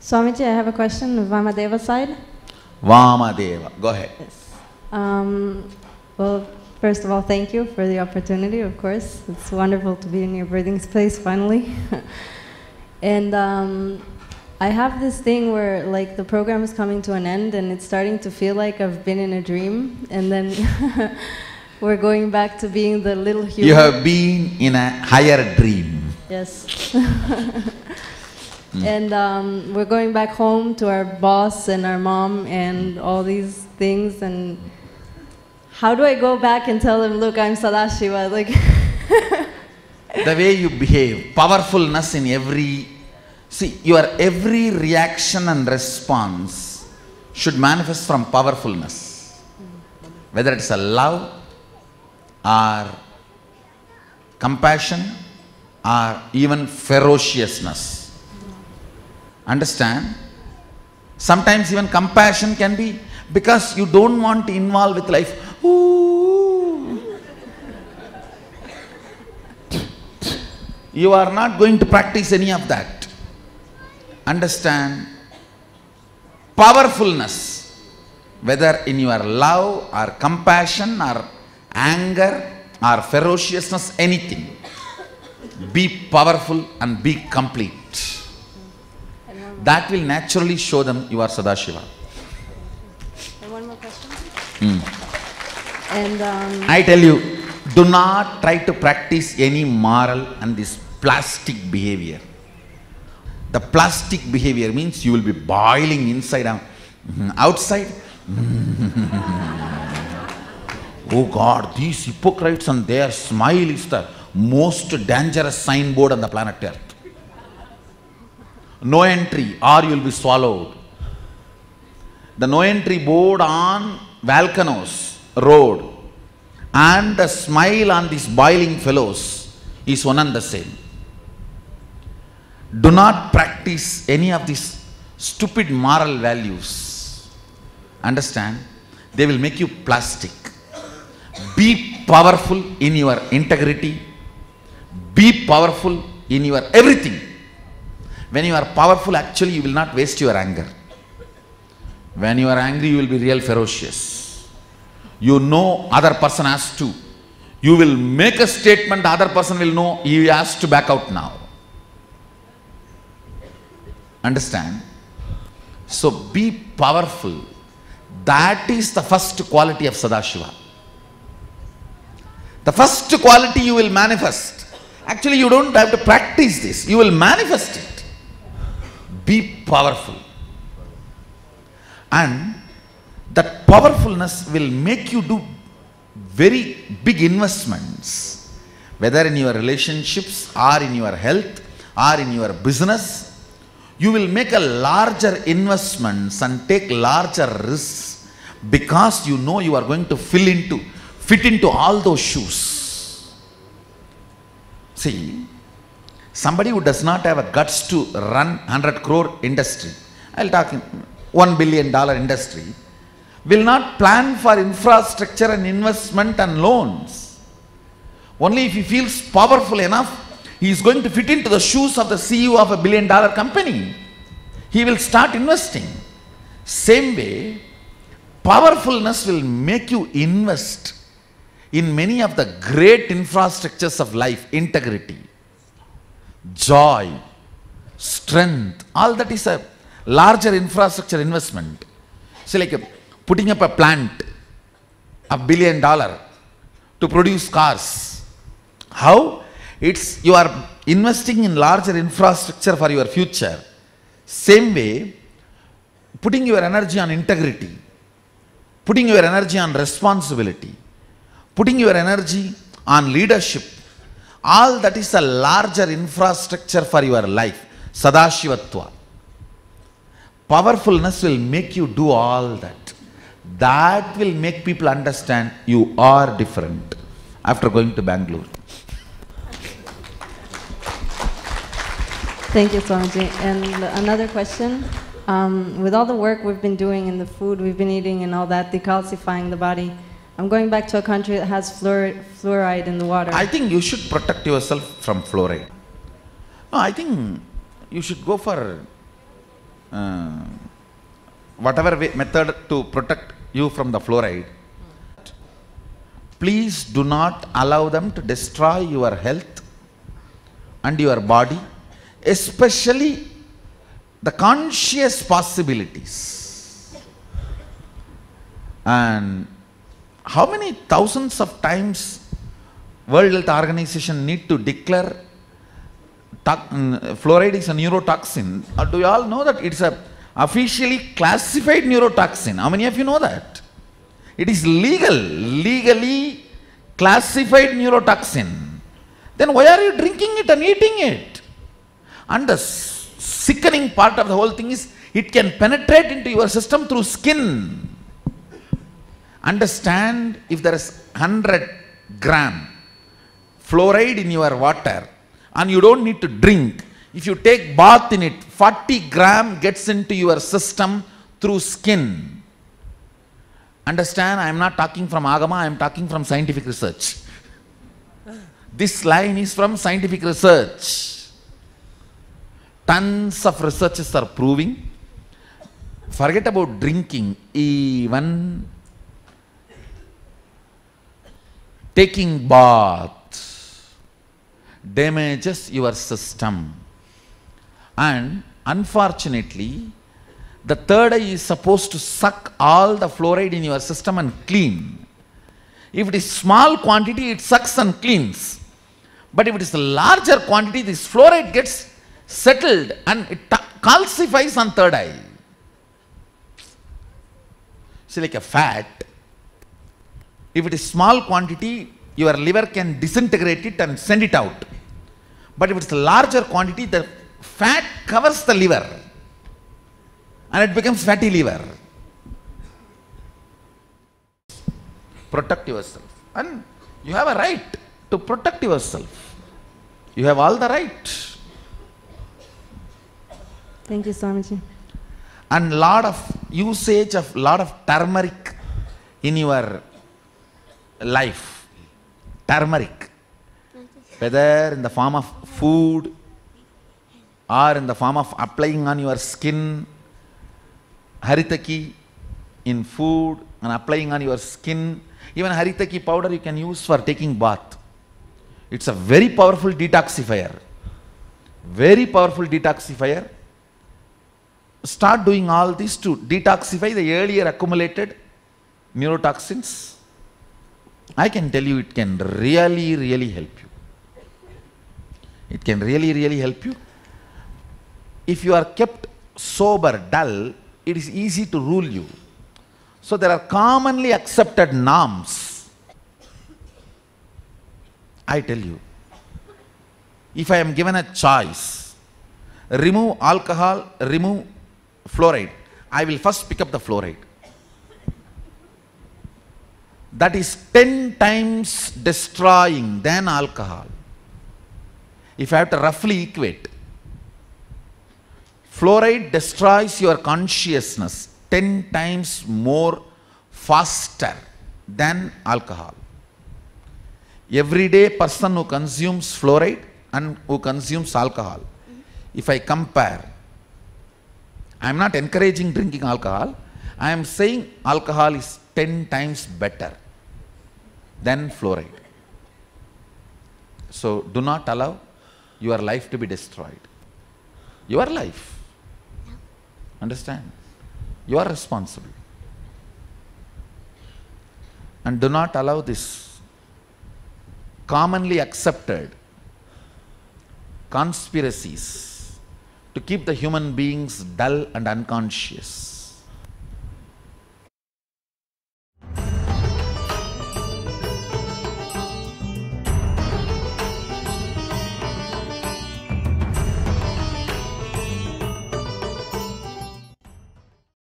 Swamiji, I have a question, Vamadeva side. Vamadeva, go ahead. Yes. Well, first of all, thank you for the opportunity, of course. It's wonderful to be in your birthing space, finally. And I have this thing where, like, the program is coming to an end, and it's starting to feel like I've been in a dream, and then we're going back to being the little human. You have been in a higher dream. Yes. And we're going back home to our boss and our mom and all these things. And how do I go back and tell them, look, I'm Sadashiva? Like, the way you behave, powerfulness in every... See, your every reaction and response should manifest from powerfulness. Whether it's a love or compassion or even ferociousness. Understand? Sometimes even compassion can be because you don't want to involve with life. Ooh. You are not going to practice any of that. Understand? Powerfulness, whether in your love or compassion or anger or ferociousness, anything. Be powerful and be complete. That will naturally show them you are Sadashiva. And one more question. And I tell you, do not try to practice any moral and this plastic behavior. The plastic behavior means you will be boiling inside and outside. Oh God, these hypocrites and their smile is the most dangerous signboard on the planet Earth. No entry or you will be swallowed. The no entry board on Valkanos road and the smile on these boiling fellows is one and the same. Do not practice any of these stupid moral values. Understand? They will make you plastic. Be powerful in your integrity. Be powerful in your everything. When you are powerful, actually you will not waste your anger. When you are angry, you will be real ferocious. You know other person has to. You will make a statement, the other person will know he has to back out now. Understand? So be powerful. That is the first quality of Sadashiva. The first quality you will manifest. Actually, you don't have to practice this. You will manifest it. Be powerful. And that powerfulness will make you do very big investments. Whether in your relationships or in your health or in your business. You will make a larger investments and take larger risks because you know you are going to fit into all those shoes. See, somebody who does not have a guts to run 100 crore industry, I'll talk in $1 billion industry, will not plan for infrastructure and investment and loans. Only if he feels powerful enough, he is going to fit into the shoes of the CEO of $1 billion company. He will start investing. Same way, powerfulness will make you invest in many of the great infrastructures of life. Integrity, joy, strength, all that is a larger infrastructure investment. So like putting up a plant of $1 billion to produce cars. How? It's you are investing in larger infrastructure for your future. Same way, putting your energy on integrity, putting your energy on responsibility, putting your energy on leadership, all that is a larger infrastructure for your life. Sadashivatva. Powerfulness will make you do all that. That will make people understand you are different after going to Bangalore. Thank you, Swamiji. And another question. With all the work we've been doing and the food we've been eating and all that, decalcifying the body, I'm going back to a country that has fluoride in the water. I think you should protect yourself from fluoride. No, I think you should go for whatever method to protect you from the fluoride, please do not allow them to destroy your health and your body, especially the conscious possibilities. And how many thousands of times World Health Organization need to declare fluoride is a neurotoxin? Do you all know that it's a officially classified neurotoxin? How many of you know that? It is legally classified neurotoxin. Then why are you drinking it and eating it? And the sickening part of the whole thing is it can penetrate into your system through skin. Understand, if there is 100 gram fluoride in your water and you don't need to drink, if you take bath in it, 40 gram gets into your system through skin. Understand, I am not talking from Agama, I am talking from scientific research. This line is from scientific research. Tons of researches are proving. Forget about drinking, even taking bath damages your system. And unfortunately, the third eye is supposed to suck all the fluoride in your system and clean. If it is small quantity, it sucks and cleans. But if it is a larger quantity, this fluoride gets settled and it calcifies on third eye. It's like a fat. If it is small quantity, your liver can disintegrate it and send it out. But if it's a larger quantity, the fat covers the liver and it becomes fatty liver. Protect yourself. And you have a right to protect yourself. You have all the right. Thank you, Swamiji. And lot of usage of lot of turmeric in your life. Turmeric. Whether in the form of food or in the form of applying on your skin. Haritaki in food and applying on your skin. Even Haritaki powder you can use for taking bath. It's a very powerful detoxifier. Very powerful detoxifier. Start doing all this to detoxify the earlier accumulated neurotoxins. I can tell you it can really help you. It can really help you. If you are kept sober, dull, it is easy to rule you. So there are commonly accepted norms. I tell you, if I am given a choice, remove alcohol, remove fluoride, I will first pick up the fluoride. That is 10 times destroying than alcohol. If I have to roughly equate, fluoride destroys your consciousness 10 times more faster than alcohol. Everyday person who consumes fluoride and who consumes alcohol, if I compare, I am not encouraging drinking alcohol, I am saying alcohol is 10 times better than fluoride. So do not allow your life to be destroyed. Your life. Understand? You are responsible. And do not allow this commonly accepted conspiracies to keep the human beings dull and unconscious.